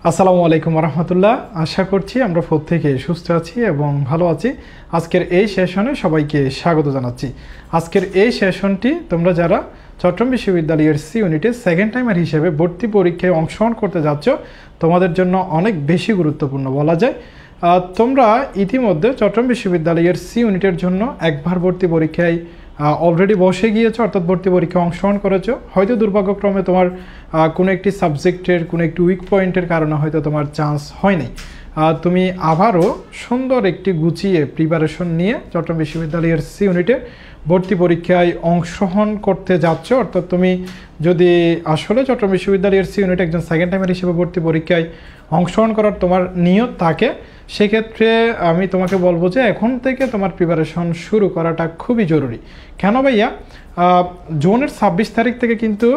আসসালামু আলাইকুম রহমতুল্লাহ। আশা করছি আমরা প্রত্যেকে সুস্থ আছি এবং ভালো আছি। আজকের এই সেশনে সবাইকে স্বাগত জানাচ্ছি। আজকের এই সেশনটি তোমরা যারা চট্টগ্রাম বিশ্ববিদ্যালয়ের সি ইউনিটে সেকেন্ড টাইমার হিসেবে ভর্তি পরীক্ষায় অংশগ্রহণ করতে যাচ্ছ তোমাদের জন্য অনেক বেশি গুরুত্বপূর্ণ বলা যায়। তোমরা ইতিমধ্যে চট্টগ্রাম বিশ্ববিদ্যালয়ের সি ইউনিটের জন্য একবার ভর্তি পরীক্ষায় অলরেডি বসে গিয়েছো, অর্থাৎ ভর্তি পরীক্ষায় অংশগ্রহণ করেছো। হয়তো দুর্ভাগ্যক্রমে তোমার কোনো একটি সাবজেক্টের কোনো একটি উইক পয়েন্টের কারণে হয়তো তোমার চান্স হয়নি। তুমি আবারও সুন্দর একটি গুছিয়ে প্রিপারেশন নিয়ে চট্টগ্রাম বিশ্ববিদ্যালয়ের সি ইউনিটে ভর্তি পরীক্ষায় অংশগ্রহণ করতে যাচ্ছ। অর্থাৎ তুমি যদি আসলে চট্টগ্রাম বিশ্ববিদ্যালয়ের সি ইউনিটে একজন সেকেন্ড টাইমার হিসেবে ভর্তি পরীক্ষায় অংশগ্রহণ করার তোমার নিয়ত থাকে, সেক্ষেত্রে আমি তোমাকে বলবো যে এখন থেকে তোমার প্রিপারেশন শুরু করাটা খুবই জরুরি। কেন ভাইয়া? জুনের 26 তারিখ থেকে কিন্তু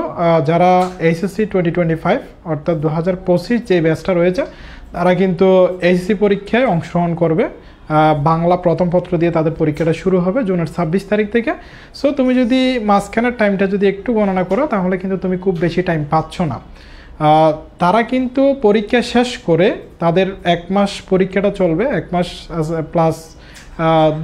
যারা এইচএসসি 2025 অর্থাৎ 2025 যে ব্যাচটা রয়েছে তারা কিন্তু এইচএসসি পরীক্ষায় অংশগ্রহণ করবে। বাংলা প্রথম পত্র দিয়ে তাদের পরীক্ষাটা শুরু হবে জুনের 26 তারিখ থেকে। সো তুমি যদি মাঝখানের টাইমটা যদি একটু গণনা করো তাহলে কিন্তু তুমি খুব বেশি টাইম পাচ্ছ না। তারা কিন্তু পরীক্ষা শেষ করে তাদের 1 মাস পরীক্ষাটা চলবে, 1 মাস প্লাস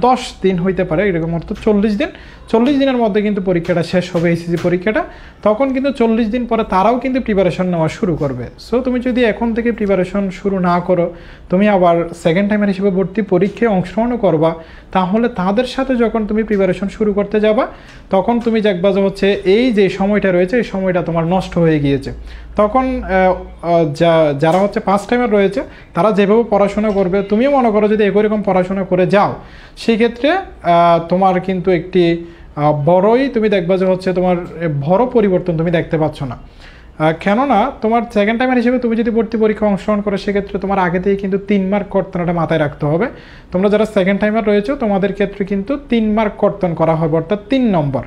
10 দিন হইতে পারে, এরকম অর্থ 40 দিন। 40 দিনের মধ্যে কিন্তু পরীক্ষাটা শেষ হবে, এইচএসসি পরীক্ষাটা। তখন কিন্তু 40 দিন পরে তারাও কিন্তু প্রিপারেশন নেওয়া শুরু করবে। সো তুমি যদি এখন থেকে প্রিপারেশন শুরু না করো, তুমি আবার সেকেন্ড টাইমার হিসেবে ভর্তি পরীক্ষায় অংশগ্রহণ করবা, তাহলে তাদের সাথে যখন তুমি প্রিপারেশন শুরু করতে যাবা তখন তুমি দেখবা যে হচ্ছে এই যে সময়টা রয়েছে এই সময়টা তোমার নষ্ট হয়ে গিয়েছে। তখন যারা হচ্ছে ফার্স্ট টাইমার রয়েছে তারা যেভাবে পড়াশোনা করবে, তুমিও মনে করো যদি একই রকম পড়াশোনা করে যাও, সেক্ষেত্রে তোমার কিন্তু একটি বড়ই তুমি দেখবা যে হচ্ছে তোমার বড় পরিবর্তন তুমি দেখতে পাচ্ছ না। কেননা তোমার সেকেন্ড টাইমার হিসেবে তুমি যদি ভর্তি পরীক্ষা অংশগ্রহণ করো সেক্ষেত্রে তোমার আগে থেকে কিন্তু 3 মার্ক কর্তনটা মাথায় রাখতে হবে। তোমরা যারা সেকেন্ড টাইমার রয়েছে তোমাদের ক্ষেত্রে কিন্তু 3 মার্ক কর্তন করা হবে, অর্থাৎ 3 নম্বর।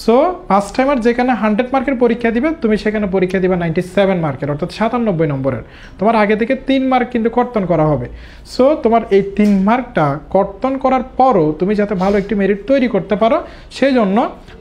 সো ফার্স্ট টাইমার যেখানে 100 মার্কের পরীক্ষা দিবে তুমি সেখানে পরীক্ষা দিবে 97 মার্কের, অর্থাৎ 97 নম্বরের। তোমার আগে থেকে 3 মার্ক কিন্তু কর্তন করা হবে। সো তোমার এই 3 মার্কটা কর্তন করার পরও তুমি যাতে ভালো একটি মেরিট তৈরি করতে পারো, সেই জন্য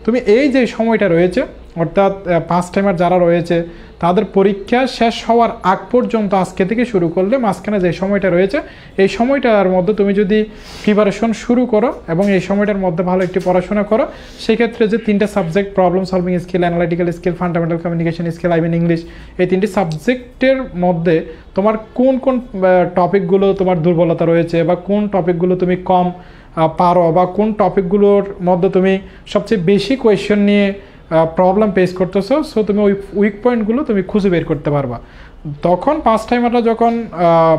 তুমি এই যে সময়টা রয়েছে অর্থাৎ ফার্স্ট টাইমার যারা রয়েছে তাদের পরীক্ষা শেষ হওয়ার আগ পর্যন্ত আজকে থেকে শুরু করলে মাঝখানে যে সময়টা রয়েছে এই সময়টার মধ্যে তুমি যদি প্রিপারেশন শুরু করো এবং এই সময়টার মধ্যে ভালো একটি পড়াশোনা করো, সেক্ষেত্রে যে 3টা subject problem solving skill, analytical skill, fundamental communication skill, English, এই 3টি সাবজেক্টের মধ্যে তোমার কোন কোন টপিকগুলো তোমার দুর্বলতা রয়েছে বা কোন টপিকগুলো তুমি কম পারো বা কোন টপিকগুলোর মধ্যে তুমি সবচেয়ে বেশি কোয়েশ্চেন নিয়ে প্রবলেম ফেস করতেছো, সো তুমি ওই উইক পয়েন্টগুলো তুমি খুঁজে বের করতে পারবা। তখন ফার্স্ট টাইমাররা যখন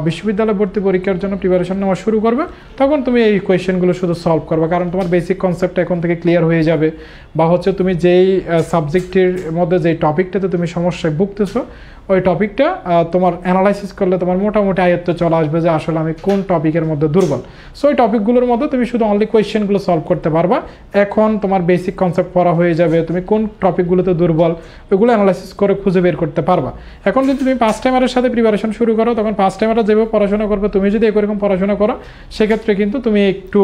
বিশ্ববিদ্যালয় ভর্তি পরীক্ষার জন্য প্রিপারেশন নেওয়া শুরু করবে তখন তুমি এই কোয়েশ্চেনগুলো শুধু সলভ করবে, কারণ তোমার বেসিক কনসেপ্টটা এখন থেকে ক্লিয়ার হয়ে যাবে। বা হচ্ছে তুমি যেই সাবজেক্টের মধ্যে যেই টপিকটাতে তুমি সমস্যায় ভুগতেছো ওই টপিকটা তোমার অ্যানালাইসিস করলে তোমার মোটামুটি আয়ত্তে চলে আসবে যে আসলে আমি কোন টপিকের মধ্যে দুর্বল। সো ওই টপিকগুলোর মধ্যে তুমি শুধু অনলি কোয়েশ্চেনগুলো সলভ করতে পারবা। এখন তোমার বেসিক কনসেপ্ট পড়া হয়ে যাবে, তুমি কোন টপিকগুলোতে দুর্বল ওইগুলো অ্যানালাইসিস করে খুঁজে বের করতে পারবা। এখন যদি তুমি ফার্স্ট টাইমারের সাথে প্রিপারেশন শুরু করো তখন ফার্স্ট টাইমাররা যেভাবে পড়াশোনা করবে তুমি যদি এরকম পড়াশোনা করো সেক্ষেত্রে কিন্তু তুমি একটু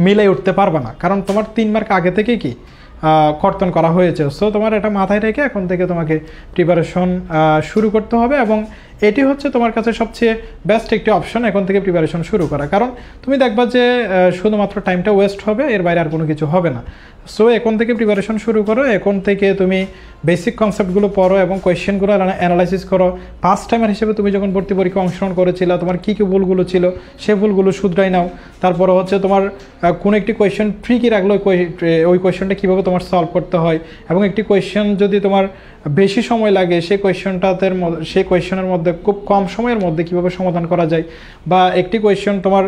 মিলাই উঠতে পারবে না, কারণ তোমার 3 মার্ক আগে থেকে কি কর্তন করা হয়েছে। সো তোমার এটা মাথায় রেখে এখন থেকে তোমাকে প্রিপারেশন শুরু করতে হবে এবং এটি হচ্ছে তোমার কাছে সবচেয়ে বেস্ট একটি অপশন এখন থেকে প্রিপারেশন শুরু করা, কারণ তুমি দেখবা যে শুধুমাত্র টাইমটা ওয়েস্ট হবে, এর বাইরে আর কোনো কিছু হবে না। সো এখন থেকে প্রিপারেশন শুরু করো, এখন থেকে তুমি বেসিক কনসেপ্টগুলো পড়ো এবং কোয়েশ্চেনগুলো অ্যানালাইসিস করো। ফার্স্ট টাইমার হিসেবে তুমি যখন ভর্তি পরীক্ষা অংশগ্রহণ করেছিলে তোমার কী কী ভুলগুলো ছিল সেই ভুলগুলো শুধরাই নাও। তারপরে হচ্ছে তোমার কোনো একটি কোয়েশ্চেন ট্রিকি রাখলো, ওই কোয়েশ্চেনটা কীভাবে তোমার সলভ করতে হয় এবং একটি কোয়েশ্চেন যদি তোমার বেশি সময় লাগে সেই কোয়েশ্চেনের মধ্যে খুব কম সময়ের মধ্যে কীভাবে সমাধান করা যায়, বা একটি কোয়েশ্চেন তোমার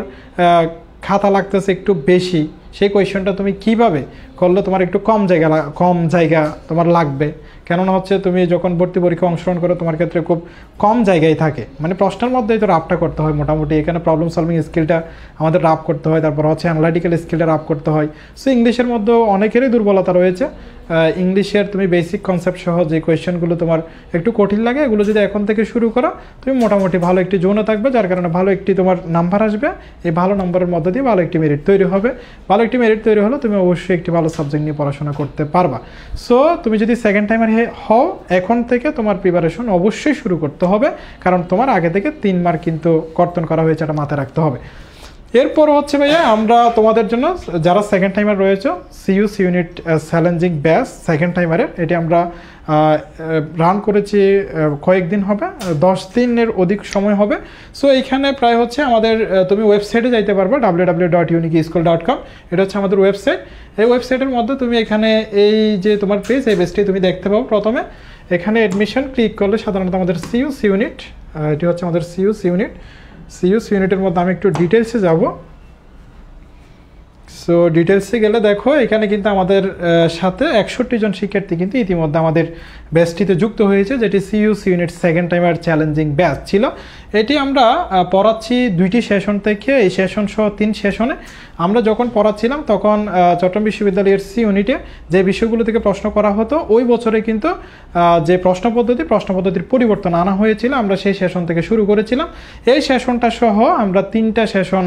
খাতা লাগতেছে একটু বেশি, সেই কোয়েশ্চেনটা তুমি কিভাবে করলে তোমার একটু কম জায়গা তোমার লাগবে। কেননা হচ্ছে তুমি যখন ভর্তি পরীক্ষা অংশগ্রহণ করো তোমার ক্ষেত্রে খুব কম জায়গায় থাকে, মানে প্রশ্নের মধ্যেই তো রাফটা করতে হয় মোটামুটি। এখানে প্রবলেম সলভিং স্কিলটা আমাদের রাফ করতে হয়, তারপর হচ্ছে অ্যানালিটিক্যাল স্কিলটা রাফ করতে হয়। সো ইংলিশের মধ্যেও অনেকেরই দুর্বলতা রয়েছে। ইংলিশের তুমি বেসিক কনসেপ্ট সহ যে কোয়েশ্চেনগুলো তোমার একটু কঠিন লাগে এগুলো যদি এখন থেকে শুরু করো তুমি মোটামুটি ভালো একটি জোনে থাকবে, যার কারণে ভালো একটি তোমার নাম্বার আসবে। এই ভালো নাম্বারের মধ্যে দিয়ে ভালো একটি মেরিট তৈরি হবে। ভালো ভালো একটি মেরিট তৈরি হলো, তুমি অবশ্যই একটি ভালো সাবজেক্ট নিয়ে পড়াশোনা করতে পারবা। সো তুমি যদি সেকেন্ড টাইমার হও, এখন থেকে তোমার প্রিপারেশন অবশ্যই শুরু করতে হবে, কারণ তোমার আগে থেকে 3 মার্ক কিন্তু কর্তন করা হয়েছে, এটা মাথায় রাখতে হবে। এরপর হচ্ছে ভাইয়া আমরা তোমাদের জন্য যারা সেকেন্ড টাইমার রয়েছে, সিইউসি ইউনিট চ্যালেঞ্জিং ব্যাচ সেকেন্ড টাইমারের, এটি আমরা রান করেছি কয়েকদিন হবে, 10 দিনের অধিক সময় হবে। সো এইখানে প্রায় হচ্ছে আমাদের তুমি ওয়েবসাইটে যাইতে পারবে www.uniqueschool.com, এটা হচ্ছে আমাদের ওয়েবসাইট। এই ওয়েবসাইটের মধ্যে তুমি এখানে এই যে তোমার পেজ, এই পেজটি তুমি দেখতে পাবো। প্রথমে এখানে অ্যাডমিশন ক্লিক করলে সাধারণত আমাদের সিইউসি ইউনিট, এটি হচ্ছে আমাদের সিইউসি ইউনিটের মধ্যে আমি একটু ডিটেলসে যাব। সো ডিটেলসে গেলে দেখো এখানে কিন্তু আমাদের সাথে 61 জন শিক্ষার্থী কিন্তু ইতিমধ্যে আমাদের ব্যাচটিতে যুক্ত হয়েছে, যেটি CUC unit second timer challenging batch ছিল। এটি আমরা পড়াচ্ছি 2টি সেশন থেকে, এই সেশন সহ 3 সেশনে। আমরা যখন পড়াচ্ছিলাম তখন চট্টগ্রাম বিশ্ববিদ্যালয়ের সি ইউনিটে যে বিষয়গুলো থেকে প্রশ্ন করা হতো, ওই বছরে কিন্তু যে প্রশ্ন পদ্ধতির পরিবর্তন আনা হয়েছিল, আমরা সেই সেশন থেকে শুরু করেছিলাম। এই সেশনটা সহ আমরা 3টা সেশন,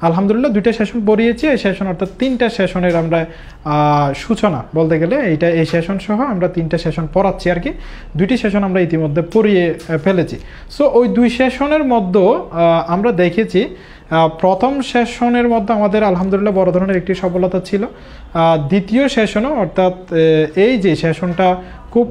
আলহামদুলিল্লাহ 2টা সেশন পড়িয়েছি। এই সেশন অর্থাৎ 3টা সেশনের আমরা সূচনা বলতে গেলে এই সেশন সহ আমরা 3টা সেশন পড়াচ্ছি আর কি। 2টি সেশন আমরা ইতিমধ্যে পড়িয়ে ফেলেছি। সো ওই 2 সেশনের মধ্যে আমরা দেখেছি প্রথম সেশনের মধ্যে আমাদের আলহামদুলিল্লাহ বড় ধরনের একটি সফলতা ছিল। দ্বিতীয় সেশনও, অর্থাৎ এই যে সেশনটা খুব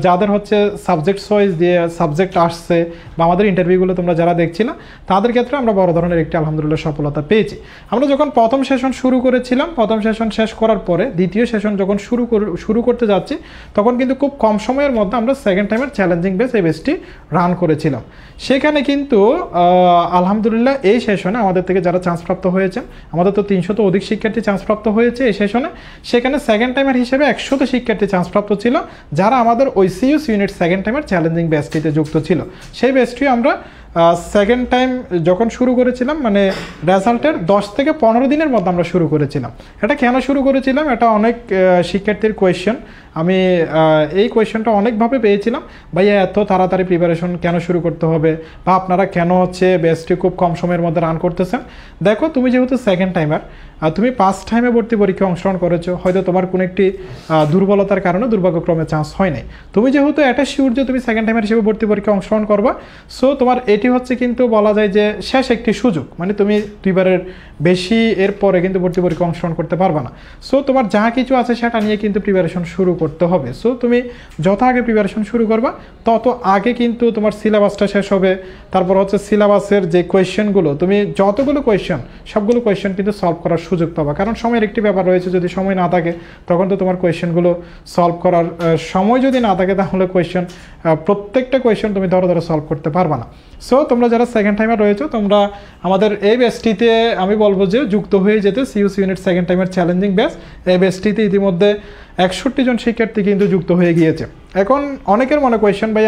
যাদের হচ্ছে সাবজেক্ট চয়েস দিয়ে সাবজেক্ট আসছে বা আমাদের ইন্টারভিউগুলো তোমরা যারা দেখছিলাম, তাদের ক্ষেত্রে আমরা বড় ধরনের একটি আলহামদুলিল্লাহ সফলতা পেয়েছি। আমরা যখন প্রথম সেশন শুরু করেছিলাম, প্রথম সেশন শেষ করার পরে দ্বিতীয় সেশন যখন শুরু করতে যাচ্ছি, তখন কিন্তু খুব কম সময়ের মধ্যে আমরা সেকেন্ড টাইমের চ্যালেঞ্জিং বেস এই বেসটি রান করেছিলাম। সেখানে কিন্তু আলহামদুলিল্লাহ এই সেশনে আমাদের থেকে যারা চান্সপ্রাপ্ত হয়েছেন, আমাদের তো 300 তো অধিক শিক্ষার্থী চান্সপ্রাপ্ত হয়েছে এই সেশনে। সেখানে সেকেন্ড টাইমার হিসেবে 100 শিক্ষার্থী চান্সপ্রাপ্ত ছিল, যারা আমাদের ওই সিইউসি ইউনিট সেকেন্ড টাইমের চ্যালেঞ্জিং ব্যাচটিতে যুক্ত ছিল। সেই ব্যাচটি আমরা সেকেন্ড টাইম যখন শুরু করেছিলাম, মানে রেজাল্টের 10 থেকে 15 দিনের মধ্যে আমরা শুরু করেছিলাম। এটা কেন শুরু করেছিলাম, এটা অনেক শিক্ষার্থীর কোয়েশ্চেন। আমি এই কোয়েশ্চেনটা অনেকভাবে পেয়েছিলাম, ভাইয়া এত তাড়াতাড়ি প্রিপারেশন কেন শুরু করতে হবে, বা আপনারা কেন হচ্ছে ব্যাচটি খুব কম সময়ের মধ্যে রান করতেছেন। দেখো, তুমি যেহেতু সেকেন্ড টাইমার, তুমি 5 টাইমে ভর্তি পরীক্ষা অংশগ্রহণ করেছো, হয়তো তোমার কোনো একটি দুর্বলতার কারণে দুর্ভাগ্যক্রমে চান্স হয় নাই। তুমি যেহেতু এটা শিওর যে তুমি সেকেন্ড টাইমার হিসেবে ভর্তি পরীক্ষা অংশগ্রহণ করবা, সো তোমার এটি হচ্ছে কিন্তু বলা যায় যে শেষ একটি সুযোগ, মানে তুমি 2বারের বেশি এর পরে কিন্তু ভর্তি পরীক্ষা অংশগ্রহণ করতে পারবা না। সো তোমার যা কিছু আছে সেটা নিয়ে কিন্তু প্রিপারেশন শুরু করতে হবে। সো তুমি যত আগে প্রিপারেশন শুরু করবা, তত আগে কিন্তু তোমার সিলেবাসটা শেষ হবে। তারপর হচ্ছে সিলেবাসের যে কোয়েশ্চেনগুলো, তুমি যতগুলো কোয়েশ্চেন, সবগুলো কোয়েশ্চেন কিন্তু সলভ করার সুযোগ পাবা। কারণ সময়ের একটি ব্যাপার রয়েছে, যদি সময় না থাকে তখন তো তোমার কোয়েশ্চেনগুলো সলভ করার সময় যদি না থাকে, তাহলে কোয়েশ্চেন প্রত্যেকটা কোয়েশ্চেন তুমি ধরে ধরে সলভ করতে পারবা না। সো তোমরা যারা সেকেন্ড টাইমার রয়েছো, তোমরা আমাদের এই ব্যাচটিতে আমি বলবো যে যুক্ত হয়ে যেতে। সিইউসি ইউনিট সেকেন্ড টাইমের চ্যালেঞ্জিং ব্যাচ, এই ব্যাচটিতে ইতিমধ্যে 61 জন শিক্ষার্থী কিন্তু যুক্ত হয়ে গিয়েছে। এখন অনেকের মনে কোয়েশ্চেন, ভাই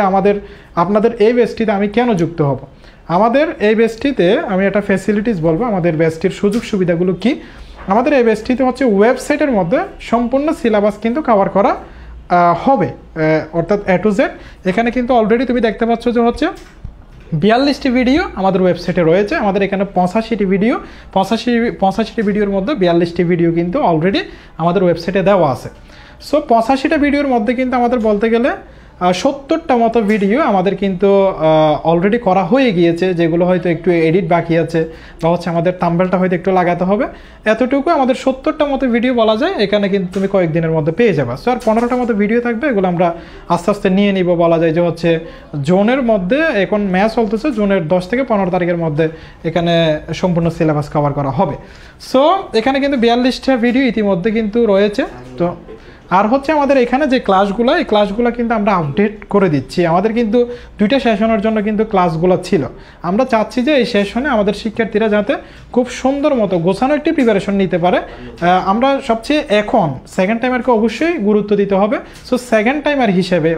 আপনাদের এই ব্যাচটিতে আমি কেন যুক্ত হব। আমাদের এই ব্যাচটিতে আমি একটা ফ্যাসিলিটিস বলবো, আমাদের ব্যাচটির সুযোগ সুবিধাগুলো কি। আমাদের এই ব্যাচটিতে হচ্ছে ওয়েবসাইটের মধ্যে সম্পূর্ণ সিলেবাস কিন্তু কভার করা হবে, অর্থাৎ A to Z। এখানে কিন্তু অলরেডি তুমি দেখতে পাচ্ছ যে হচ্ছে 42টি ভিডিও আমাদের ওয়েবসাইটে রয়েছে। আমাদের এখানে 85টি ভিডিও, 85টি ভিডিওর মধ্যে 42টি ভিডিও কিন্তু অলরেডি আমাদের ওয়েবসাইটে দেওয়া আছে। সো 85টা ভিডিওর মধ্যে কিন্তু আমাদের বলতে গেলে 70টা মতো ভিডিও আমাদের কিন্তু অলরেডি করা হয়ে গিয়েছে, যেগুলো হয়তো একটু এডিট বাকি আছে, বা হচ্ছে আমাদের থাম্বনেলটা হয়তো একটু লাগাতে হবে। এতটুকু আমাদের 70টা মতো ভিডিও বলা যায় এখানে কিন্তু তুমি কয়েকদিনের মধ্যে পেয়ে যাবে। সো আর 15টা মতো ভিডিও থাকবে, এগুলো আমরা আস্তে আস্তে নিয়ে নিব। বলা যায় যে হচ্ছে জোনের মধ্যে এখন ম্যাচ চলতেছে, জোনের 10 থেকে 15 তারিখের মধ্যে এখানে সম্পূর্ণ সিলেবাস কভার করা হবে। সো এখানে কিন্তু 42টা ভিডিও ইতিমধ্যে কিন্তু রয়েছে। তো আর হচ্ছে আমাদের এখানে যে ক্লাসগুলো, এই ক্লাসগুলো কিন্তু আমরা আপডেট করে দিচ্ছি। আমাদের কিন্তু 2টা সেশনের জন্য কিন্তু ক্লাসগুলো ছিল। আমরা চাচ্ছি যে এই সেশনে আমাদের শিক্ষার্থীরা যাতে খুব সুন্দর মতো গোছানো একটি প্রিপারেশন নিতে পারে। আমরা সবচেয়ে এখন সেকেন্ড টাইমারকে অবশ্যই গুরুত্ব দিতে হবে। সো সেকেন্ড টাইমার হিসেবে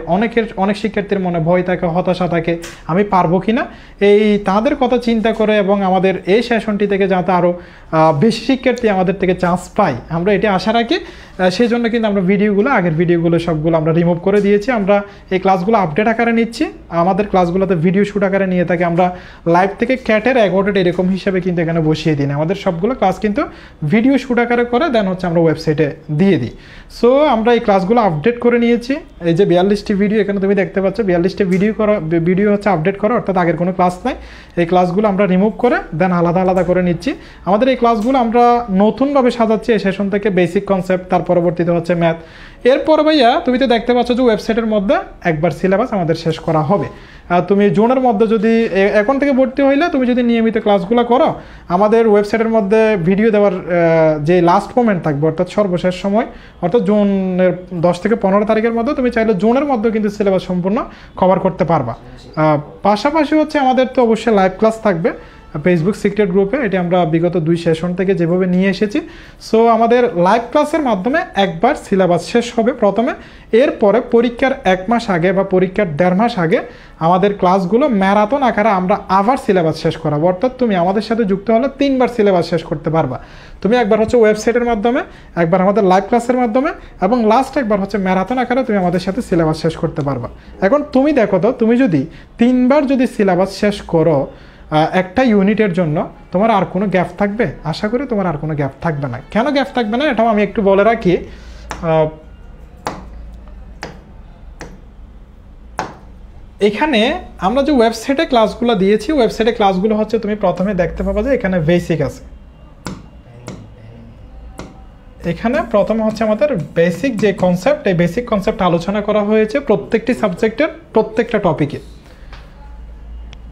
অনেক শিক্ষার্থীর মনে ভয় থাকে, হতাশা থাকে, আমি পারবো কি না, এই তাদের কথা চিন্তা করে এবং আমাদের এই সেশনটি থেকে যাতে আরও বেশি শিক্ষার্থী আমাদের থেকে চান্স পায়, আমরা এটি আশা রাখি। সেই জন্য কিন্তু আমরা ভিডিওগুলো, আগের ভিডিওগুলো সবগুলো আমরা রিমুভ করে দিয়েছি। আমরা এই ক্লাসগুলো আপডেট আকারে নিচ্ছি। আমাদের ক্লাসগুলোতে ভিডিও শ্যুট আকারে নিয়ে থাকি, আমরা লাইভ থেকে ক্যাটের অ্যাগোটেড এরকম হিসাবে কিন্তু এখানে বসিয়ে দিই না। আমাদের সবগুলো ক্লাস কিন্তু ভিডিও শ্যুট আকারে করে দেন হচ্ছে আমরা ওয়েবসাইটে দিয়ে দিই। সো আমরা এই ক্লাসগুলো আপডেট করে নিয়েছি। এই যে 42টি ভিডিও এখানে তুমি দেখতে পাচ্ছ, 42টি ভিডিও হচ্ছে আপডেট করা, অর্থাৎ আগের কোনো ক্লাস নাই। এই ক্লাসগুলো আমরা রিমুভ করে দেন আলাদা আলাদা করে নিচ্ছি। আমাদের এই ক্লাসগুলো আমরা নতুনভাবে সাজাচ্ছি এই সেশন থেকে, বেসিক কনসেপ্ট, তার পরবর্তীতে হচ্ছে ম্যাথ। এরপর ভাইয়া তুমি তো দেখতে পাচ্ছ যে ওয়েবসাইটের মধ্যে একবার সিলেবাস আমাদের শেষ করা হবে। তুমি জুনের মধ্যে যদি এখন থেকে ভর্তি হইলে তুমি যদি নিয়মিত ক্লাসগুলো করো, আমাদের ওয়েবসাইটের মধ্যে ভিডিও দেওয়ার যে লাস্ট মোমেন্ট থাকবে, অর্থাৎ সর্বশেষ সময়, অর্থাৎ জুনের 10 থেকে 15 তারিখের মধ্যে তুমি চাইলে জুনের মধ্যে কিন্তু সিলেবাস সম্পূর্ণ কভার করতে পারবা। পাশাপাশি হচ্ছে আমাদের তো অবশ্যই লাইভ ক্লাস থাকবে ফেসবুক সিক্রেট গ্রুপে, এটি আমরা বিগত 2 সেশন থেকে যেভাবে নিয়ে এসেছি। সো আমাদের লাইভ ক্লাসের মাধ্যমে একবার সিলেবাস শেষ হবে প্রথমে, এরপরে পরীক্ষার 1 মাস আগে বা পরীক্ষার 1.5 মাস আগে আমাদের ক্লাসগুলো ম্যারাথন আকারে আমরা আবার সিলেবাস শেষ করাবো। অর্থাৎ তুমি আমাদের সাথে যুক্ত হলে 3 বার সিলেবাস শেষ করতে পারবা। তুমি একবার হচ্ছে ওয়েবসাইটের মাধ্যমে, একবার আমাদের লাইভ ক্লাসের মাধ্যমে, এবং লাস্ট একবার হচ্ছে ম্যারাথন আকারে তুমি আমাদের সাথে সিলেবাস শেষ করতে পারবা। এখন তুমি দেখো তো, তুমি যদি 3 বার যদি সিলেবাস শেষ করো একটা ইউনিটের জন্য, তোমার আর কোনো গ্যাপ থাকবে? আশা করি তোমার আর কোনো গ্যাপ থাকবে না। কেন গ্যাপ থাকবে না এটাও আমি একটু বলে রাখি। এখানে আমরা যে ওয়েবসাইটে ক্লাসগুলো দিয়েছি, ওয়েবসাইটে ক্লাসগুলো হচ্ছে তুমি প্রথমে দেখতে পাবা যে এখানে বেসিক আছে। এখানে প্রথমে হচ্ছে আমাদের বেসিক যে কনসেপ্ট, এই বেসিক কনসেপ্ট আলোচনা করা হয়েছে প্রত্যেকটি সাবজেক্টের প্রত্যেকটা টপিকে।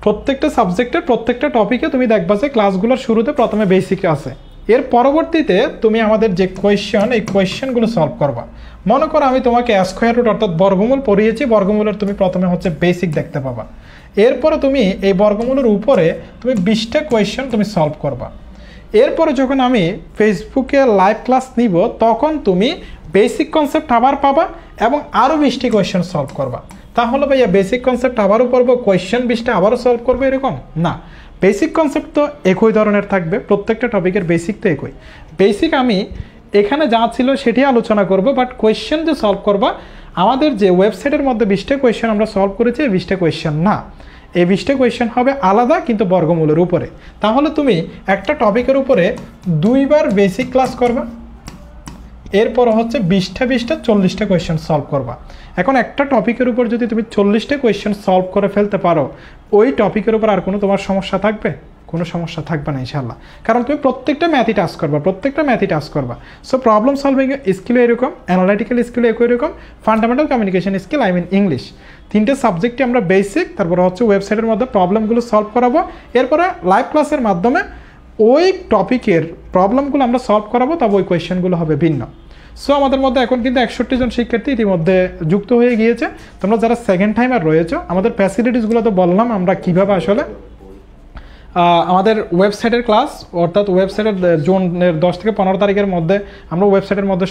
প্রত্যেকটা সাবজেক্টের প্রত্যেকটা টপিকে তুমি দেখবা যে ক্লাসগুলোর শুরুতে প্রথমে বেসিক আছে। এর পরবর্তীতে তুমি আমাদের যে কোয়েশ্চেন, এই কোয়েশ্চেনগুলো সলভ করবা। মনে করো আমি তোমাকে স্কোয়ার রুট অর্থাৎ বর্গমূল পড়িয়েছি, বর্গমূলের তুমি প্রথমে হচ্ছে বেসিক দেখতে পাবা। এরপরে তুমি এই বর্গমূলের উপরে তুমি 20টা কোয়েশ্চেন তুমি সলভ করবা। এরপরে যখন আমি ফেসবুকে লাইভ ক্লাস নিব, তখন তুমি বেসিক কনসেপ্ট আবার পাবা এবং আরও 20টি কোয়েশ্চেন সলভ করবা। তাহলে ভাইয়া বেসিক কনসেপ্ট আবারও পড়বো, কোয়েশ্চেন 20টা আবারও সলভ করবো, এরকম না। বেসিক কনসেপ্ট তো একই ধরনের থাকবে, প্রত্যেকটা টপিকের বেসিক তো একই। বেসিক আমি এখানে যা ছিল সেটি আলোচনা করব, বাট কোয়েশ্চেন যে সলভ করবা, আমাদের যে ওয়েবসাইটের মধ্যে 20টা কোয়েশ্চেন আমরা সলভ করেছি, এই 20টা কোয়েশ্চেন না, এই 20টা কোয়েশ্চেন হবে আলাদা কিন্তু বর্গমূলের উপরে। তাহলে তুমি একটা টপিকের উপরে 2 বার বেসিক ক্লাস করবা, এরপর হচ্ছে 20টা 40টা কোয়েশ্চেন সলভ করবা। এখন একটা টপিকের উপর যদি তুমি 40টা কোয়েশ্চেন সলভ করে ফেলতে পারো, ওই টপিকের উপর আর কোনো তোমার সমস্যা থাকবে? কোনো সমস্যা থাকবে না ইনশাআল্লাহ, কারণ তুমি প্রত্যেকটা ম্যাথই টাচ করবা, প্রত্যেকটা ম্যাথই টাচ করবা। সো প্রবলেম সলভিং স্কিল এরকম, অ্যানালাইটিক্যাল স্কিল একই রকম, ফান্ডামেন্টাল কমিউনিকেশন স্কিল ইংলিশ, 3টে সাবজেক্টই আমরা বেসিক, তারপরে হচ্ছে ওয়েবসাইটের মধ্যে প্রবলেমগুলো সলভ করাবো। এরপরে লাইভ ক্লাসের মাধ্যমে ওই টপিকের প্রবলেমগুলো আমরা সলভ করাবো, তবে ওই কোয়েশ্চেনগুলো হবে ভিন্ন। সো আমাদের মধ্যে এখন কিন্তু 61 জন শিক্ষার্থী ইতিমধ্যে যুক্ত হয়ে গিয়েছে। তোমরা যারা সেকেন্ড টাইমার রয়েছে, আমাদের ফ্যাসিলিটিসগুলো তো বললাম আমরা কীভাবে আসলে আমাদের ওয়েবসাইটের ক্লাস, অর্থাৎ ওয়েবসাইটের জুনের 10 থেকে 15 তারিখের মধ্যে আমরা ওয়েবসাইটের মধ্যে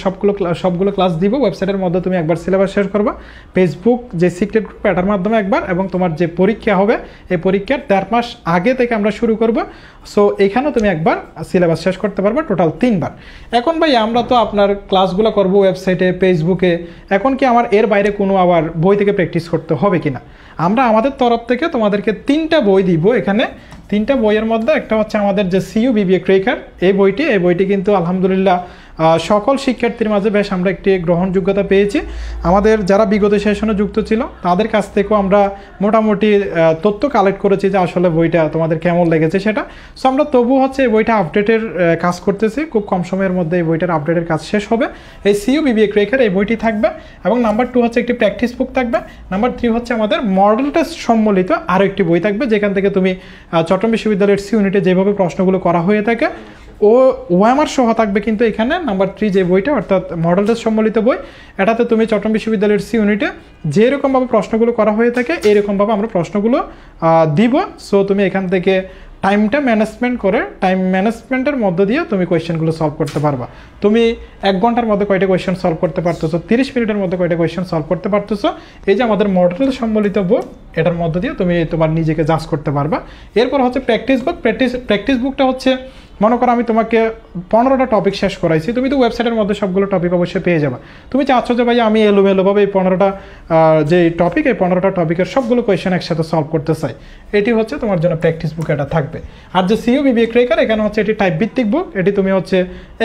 সবগুলো ক্লাস দিব। ওয়েবসাইটের মধ্যে তুমি একবার সিলেবাস শেষ করবা, ফেসবুক যে সিক্রেট গ্রুপ এটার মাধ্যমে একবার, এবং তোমার যে পরীক্ষা হবে এই পরীক্ষার 1.5 মাস আগে থেকে আমরা শুরু করব। সো এখানেও তুমি একবার সিলেবাস শেষ করতে পারবে, টোটাল 3 বার। এখন ভাই আমরা তো আপনার ক্লাসগুলো করবো ওয়েবসাইটে, ফেসবুকে, এখন কি আমার এর বাইরে কোনো আবার বই থেকে প্র্যাকটিস করতে হবে কিনা? আমরা আমাদের তরফ থেকে তোমাদেরকে 3টা বই দিব। এখানে 3টা বইয়ের মধ্যে একটা হচ্ছে আমাদের যে সিইউ বিবিএ ক্র্যাকার, এই বইটি কিন্তু আলহামদুলিল্লাহ সকল শিক্ষার্থীর মাঝে বেশ আমরা একটি গ্রহণযোগ্যতা পেয়েছি। আমাদের যারা বিগত সেশনে যুক্ত ছিল তাদের কাছ থেকেও আমরা মোটামুটি তথ্য কালেক্ট করেছি যে আসলে বইটা তোমাদের কেমন লেগেছে সেটা। সো আমরা তবু হচ্ছে এই বইটা আপডেটের কাজ করতেছি, খুব কম সময়ের মধ্যে এই বইটার আপডেটের কাজ শেষ হবে। এই সিইউ বিবিএ ক্র্যাকার এই বইটি থাকবে, এবং নাম্বার 2 হচ্ছে একটি প্র্যাকটিস বুক থাকবে। নাম্বার 3 হচ্ছে আমাদের মডেল টেস্ট সম্বলিত আরও একটি বই থাকবে, যেখান থেকে তুমি চট্টগ্রাম বিশ্ববিদ্যালয়ের সি ইউনিটে যেভাবে প্রশ্নগুলো করা হয়ে থাকে ওএমআর সহ থাকবে। কিন্তু এখানে নাম্বার 3 যে বইটা, অর্থাৎ মডেল টেস্ট সম্বলিত বই, এটাতে তুমি চট্টগ্রাম বিশ্ববিদ্যালয়ের সি ইউনিটে যেরকমভাবে প্রশ্নগুলো করা হয়ে থাকে এইরকমভাবে আমরা প্রশ্নগুলো দিব। সো তুমি এখান থেকে টাইমটা ম্যানেজমেন্ট করে, টাইম ম্যানেজমেন্টের মধ্য দিয়ে তুমি কোয়েশ্চেনগুলো সলভ করতে পারবা। তুমি 1 ঘন্টার মধ্যে কয়টা কোয়েশ্চেন সলভ করতে পারতেছো, 30 মিনিটের মধ্যে কয়টা কোয়েশ্চেন সলভ করতে পারতেছো। এই যে আমাদের মডেল সম্বলিত বই, এটার মধ্য দিয়ে তুমি তোমার নিজেকে জাজ করতে পারবা। এরপর হচ্ছে প্র্যাকটিস বুক। প্র্যাকটিস বুকটা হচ্ছে মনে করো আমি তোমাকে 15টা টপিক শেষ করাইছি, তুমি তো ওয়েবসাইটের মধ্যে সবগুলো টপিক অবশ্যই পেয়ে যাবে। তুমি চাচ্ছ যে ভাই আমি এলোমেলোভাবে এই 15টা যে টপিক, এই 15টা টপিকের সবগুলো কোয়েশ্চেন একসাথে সলভ করতে চাই, এটি হচ্ছে তোমার জন্য প্র্যাকটিস বুক এটা থাকবে। আর যে সিও বিবেক রেখার এখানে হচ্ছে এটি টাইপ ভিত্তিক বুক, এটি তুমি হচ্ছে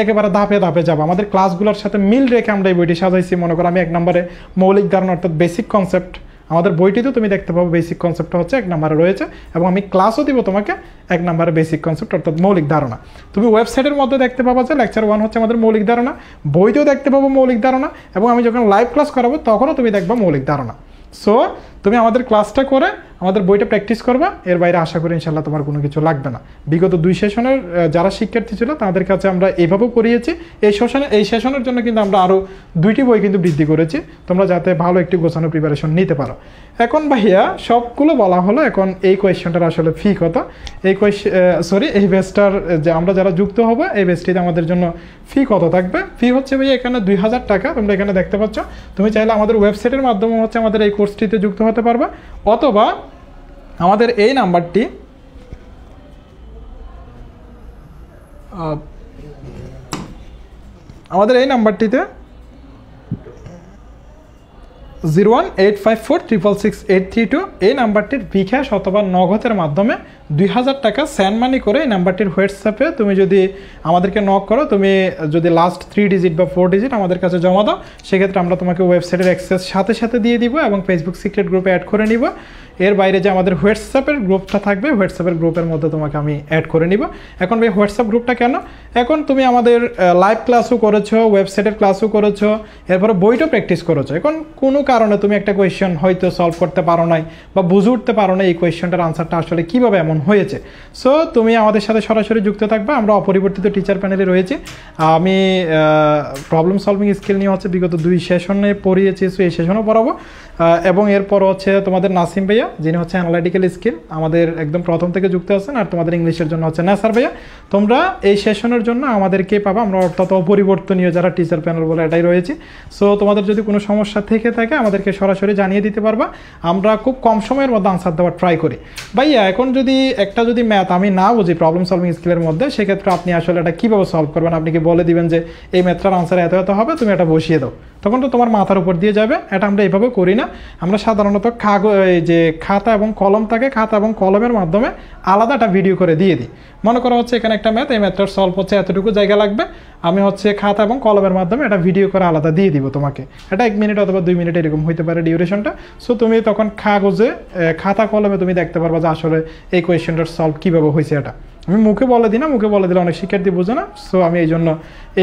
একেবারে ধাপে ধাপে যাবো। আমাদের ক্লাসগুলোর সাথে মিল রেখে আমরা এই বইটি সাজাইছি। মনে করো আমি 1 নম্বরে মৌলিক ধারণা অর্থাৎ বেসিক কনসেপ্ট, আমাদের বইটিতেও তুমি দেখতে পাবো বেসিক কনসেপ্টটা হচ্ছে 1 নম্বরে রয়েছে, এবং আমি ক্লাসও দিব তোমাকে 1 নম্বরে বেসিক কনসেপ্ট অর্থাৎ মৌলিক ধারণা। তুমি ওয়েবসাইটের মধ্যে দেখতে পাবো যে লেকচার 1 হচ্ছে আমাদের মৌলিক ধারণা, বইতেও দেখতে পাবো মৌলিক ধারণা, এবং আমি যখন লাইভ ক্লাস করাবো তখনও তুমি দেখবা মৌলিক ধারণা। সো তুমি আমাদের ক্লাসটা করে আমাদের বইটা প্র্যাকটিস করবা, এর বাইরে আশা করি ইনশাল্লাহ তোমার কোনো কিছু লাগবে না। বিগত 2 সেশনের যারা শিক্ষার্থী ছিল তাদের কাছে আমরা এভাবেও করিয়েছি। এই সেশনের জন্য কিন্তু আমরা আরও 2টি বই কিন্তু বৃদ্ধি করেছি, তোমরা যাতে ভালো একটি গোছানো প্রিপারেশন নিতে পারো। এখন ভাইয়া সবগুলো বলা হলো, এখন এই কোয়েশ্চেনটার আসলে ফি কত? এই বেসটার যে আমরা যারা যুক্ত হবো এই বেসটিতে আমাদের জন্য ফি কত থাকবে? ফি হচ্ছে ভাইয়া এখানে 2000 টাকা, তোমরা এখানে দেখতে পাচ্ছ। তুমি চাইলে আমাদের ওয়েবসাইটের মাধ্যমে হচ্ছে আমাদের এই কোর্সটিতে যুক্ত হতে পারবা, অথবা আমাদের এই নাম্বারটি নাম্বারটিতে 01854666832 এই নাম্বারটির বিকাশ অথবা নগদের মাধ্যমে 2000 টাকা সেন্ড মানি করে এই নাম্বারটির হোয়াটসঅ্যাপে তুমি যদি আমাদেরকে নক করো, তুমি যদি লাস্ট 3 ডিজিট বা 4 ডিজিট আমাদের কাছে জমা দাও, সেক্ষেত্রে আমরা তোমাকে ওয়েবসাইটের অ্যাক্সেস সাথে সাথে দিয়ে দিব এবং ফেসবুক সিক্রেট গ্রুপে অ্যাড করে নিব। এর বাইরে যে আমাদের হোয়াটসঅ্যাপের গ্রুপটা থাকবে, হোয়াটসঅ্যাপের গ্রুপের মধ্যে তোমাকে আমি অ্যাড করে নিব। এখন ভাই হোয়াটসঅ্যাপ গ্রুপটা কেন? এখন তুমি আমাদের লাইভ ক্লাসও করেছো, ওয়েবসাইটের ক্লাসও করেছো, এরপরে বইটাও প্র্যাকটিস করেছো। এখন কোনো কারণে তুমি একটা কোয়েশ্চেন হয়তো সলভ করতে পারো নাই বা বুঝে উঠতে পারো না এই কোয়েশ্চেনটার আনসারটা আসলে কীভাবে এমন হয়েছে। সো তুমি আমাদের সাথে সরাসরি যুক্ত থাকবে। আমরা অপরিবর্তিত টিচার প্যানেলে রয়েছি। আমি প্রবলেম সলভিং স্কিল নিয়ে হচ্ছে বিগত 2 সেশনে পড়িয়েছি, সো এই সেশনও পড়াবো। এবং এরপর হচ্ছে তোমাদের নাসিম ভাইয়া, যিনি হচ্ছে অ্যানালাইটিক্যাল স্কিল, আমাদের একদম প্রথম থেকে যুক্ত আছেন। আর তোমাদের ইংলিশের জন্য হচ্ছে নাসার ভাইয়া। তোমরা এই সেশনের জন্য আমাদেরকে পাবা, আমরা অর্থাৎ অপরিবর্তনীয় যারা টিচার প্যানেল বলে এটাই রয়েছে। সো তোমাদের যদি কোনো সমস্যা থেকে থাকে আমাদেরকে সরাসরি জানিয়ে দিতে পারবা, আমরা খুব কম সময়ের মধ্যে আনসার দেওয়ার ট্রাই করি। ভাইয়া এখন যদি ম্যাথ আমি না বুঝি প্রবলেম সলভিং স্কিলের মধ্যে, সেক্ষেত্রে আপনি আসলে এটা কীভাবে সলভ করবেন? আপনি কি বলে দিবেন যে এই ম্যাথটার আনসার এত এত হবে, তুমি এটা বসিয়ে দাও, তখন তো তোমার মাথার উপর দিয়ে যাবে। এটা আমরা এইভাবে করি না। আমরা সাধারণত যে খাতা এবং কলম থাকে, খাতা এবং কলমের মাধ্যমে আলাদা একটা ভিডিও করে দিয়ে দিই। মনে করা হচ্ছে এখানে একটা ম্যাথ, এই ম্যাথটার সলভ হচ্ছে এতটুকু জায়গা লাগবে, আমি হচ্ছে খাতা এবং কলমের মাধ্যমে এটা ভিডিও করে আলাদা দিয়ে দিব তোমাকে। এটা 1 মিনিট অথবা 2 মিনিট এরকম হইতে পারে ডিউরেশনটা। সো তুমি তখন খাতা কলমে তুমি দেখতে পারবা যে আসলে এই কোয়েশ্চেনটার সলভ কীভাবে হয়েছে। এটা আমি মুখে বলে দিই না, মুখে বলে দিলে অনেক শিক্ষার্থী বোঝে না। সো আমি এই জন্য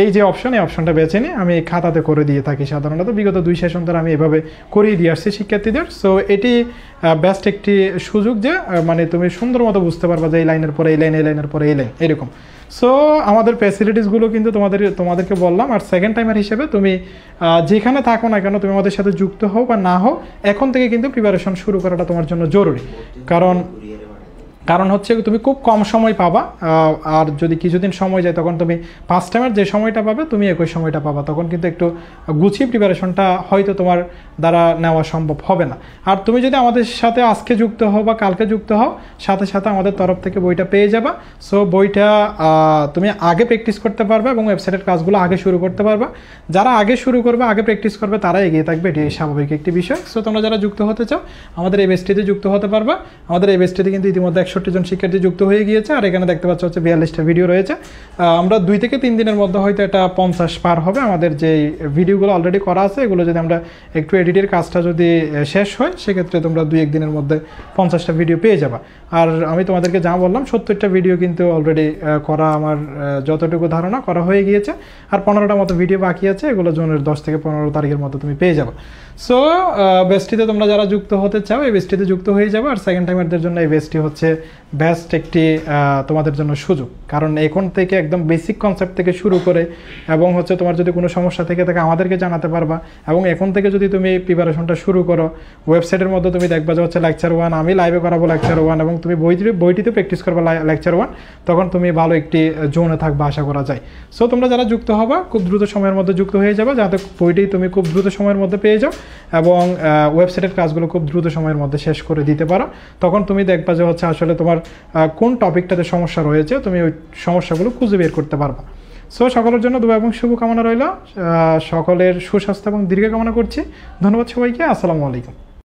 এই যে এই অপশনটা বেছে নিই, আমি খাতাতে করে দিয়ে থাকি সাধারণত। বিগত 2 সেশন ধরে আমি এভাবে করিয়ে দিয়ে আসছি শিক্ষার্থীদের। সো এটি বেস্ট একটি সুযোগ যে মানে তুমি সুন্দর মতো বুঝতে পারবা যে এই লাইনের পরে এই লাইন, এই লাইনের পরে এই লাইন, এরকম। সো আমাদের ফ্যাসিলিটিসগুলো কিন্তু তোমাদেরকে বললাম। আর সেকেন্ড টাইমার হিসেবে তুমি যেখানে থাকো না কেন, তুমি আমাদের সাথে যুক্ত হও বা না হও, এখন থেকে কিন্তু প্রিপারেশন শুরু করাটা তোমার জন্য জরুরি। কারণ হচ্ছে তুমি খুব কম সময় পাবা, আর যদি কিছুদিন সময় যায় তখন তুমি ফার্স্ট টাইমের যে সময়টা পাবে তুমি একই সময়টা পাবা, তখন কিন্তু একটু গুছিয়ে প্রিপারেশনটা হয়তো তোমার দ্বারা নেওয়া সম্ভব হবে না। আর তুমি যদি আমাদের সাথে আজকে যুক্ত হও বা কালকে যুক্ত হও, সাথে সাথে আমাদের তরফ থেকে বইটা পেয়ে যাবা। সো বইটা তুমি আগে প্র্যাকটিস করতে পারবে এবং ওয়েবসাইটের কাজগুলো আগে শুরু করতে পারবা। যারা আগে শুরু করবে, আগে প্র্যাকটিস করবে, তারা এগিয়ে থাকবে, এটি স্বাভাবিক একটি বিষয়। সো তোমরা যারা যুক্ত হতে চাও আমাদের এই বেসটিতে যুক্ত হতে পারবা। আমাদের এই বেসটিতে কিন্তু ইতিমধ্যে 61 জন শিক্ষার্থী যুক্ত হয়ে গিয়েছে। আর এখানে দেখতে পাচ্ছ হচ্ছে 42টা ভিডিও রয়েছে। আমরা 2 থেকে 3 দিনের মধ্যে হয়তো এটা 50 পার হবে। আমাদের যে ভিডিওগুলো অলরেডি করা আছে, এগুলো যদি আমরা একটু এডিটের কাজটা যদি শেষ হয়, সেক্ষেত্রে তোমরা 2-1 দিনের মধ্যে 50টা ভিডিও পেয়ে যাবা। আর আমি তোমাদেরকে যা বললাম 70টা ভিডিও কিন্তু অলরেডি করা, আমার যতটুকু ধারণা করা হয়ে গিয়েছে। আর 15টা মতো ভিডিও বাকি আছে, এগুলো জুনের 10 থেকে 15 তারিখের মধ্যে তুমি পেয়ে যাবে। সো বেস্টিতে তোমরা যারা যুক্ত হতে চাও এই বেস্টিতে যুক্ত হয়ে যাবে। আর সেকেন্ড টাইমারদের জন্য এই বেস্টি হচ্ছে বেস্ট একটি তোমাদের জন্য সুযোগ। কারণ এখন থেকে একদম বেসিক কনসেপ্ট থেকে শুরু করে এবং হচ্ছে তোমার যদি কোনো সমস্যা থেকে থাকে আমাদেরকে জানাতে পারবা, এবং এখন থেকে যদি তুমি প্রিপারেশনটা শুরু করো, ওয়েবসাইটের মধ্যে তুমি দেখবা যে হচ্ছে লেকচার 1 আমি লাইভে করাবো লেকচার 1, এবং তুমি বইটিতে প্র্যাকটিস করবা লেকচার 1, তখন তুমি ভালো একটি জোনে থাকবা আশা করা যায়। সো তোমরা যারা যুক্ত হবা খুব দ্রুত সময়ের মধ্যে যুক্ত হয়ে যাবে, যাতে বইটি তুমি খুব দ্রুত সময়ের মধ্যে পেয়ে যাও এবং ওয়েবসাইটের কাজগুলো খুব দ্রুত সময়ের মধ্যে শেষ করে দিতে পারো। তখন তুমি দেখবা যে হচ্ছে আসলে তোমার কোন টপিকটাতে সমস্যা রয়েছে, তুমি ওই সমস্যাগুলো খুঁজে বের করতে পারবা। সো সকলের জন্য দোয়া এবং শুভকামনা রইল, সকলের সুস্বাস্থ্য এবং দীর্ঘ কামনা করছি। ধন্যবাদ সবাইকে, আসসালামু আলাইকুম।